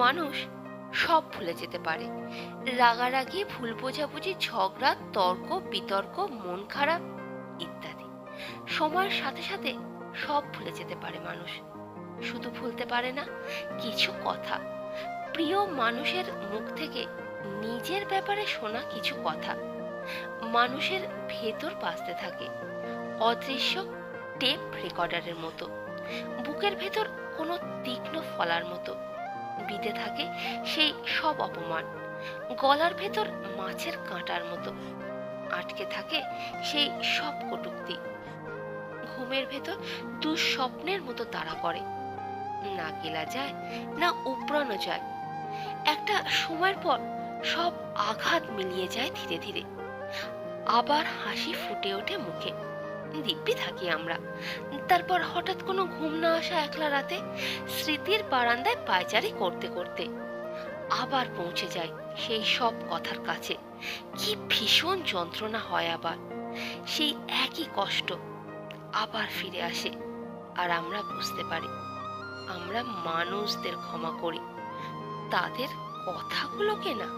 মানুষ সব ভুলে যেতে পারে। রাগারাগি, ভুল বোঝাবুঝি, ঝগড়া, তর্ক বিতর্ক, মন খারাপ ইত্যাদি সময়ের সাথে সাথে সব ভুলে যেতে পারে মানুষ। শুধু ভুলতে পারে না কিছু কথা, প্রিয় মানুষের মুখ থেকে নিজের ব্যাপারে শোনা কিছু কথা মানুষের ভেতর বাজতে থাকে অদৃশ্য টেপ রেকর্ডারের মতো। বুকের ভেতর কোনো তীক্ষ্ণ ফলার মতো বিঁধে থাকে সেই সব অপমান। গলার ভেতর মাছের কাঁটার মতো আটকে থাকে সেই সব কটূক্তি। ঘুমের ভেতর দুঃস্বপ্নের মতো তাড়া করে, না গেলা যায় না উপড়ানো যায়। একটা সময়ের পর সব আঘাত মিলিয়ে যায় ধীরে ধীরে, আবার হাসি ফুটে ওঠে মুখে। দিব্যি থাকি আমরা। তারপর হঠাৎ কোনো ঘুম না আসা একলা রাতে স্মৃতির বারান্দায় পায়চারি করতে করতে আবার পৌঁছে যায় সেই সব কথার কাছে। কি ভীষণ যন্ত্রণা হয়, আবার সেই একই কষ্ট আবার ফিরে আসে। আর আমরা বুঝতে পারি আমরা মানুষদের ক্ষমা করি, তাদের কথাগুলোকে না।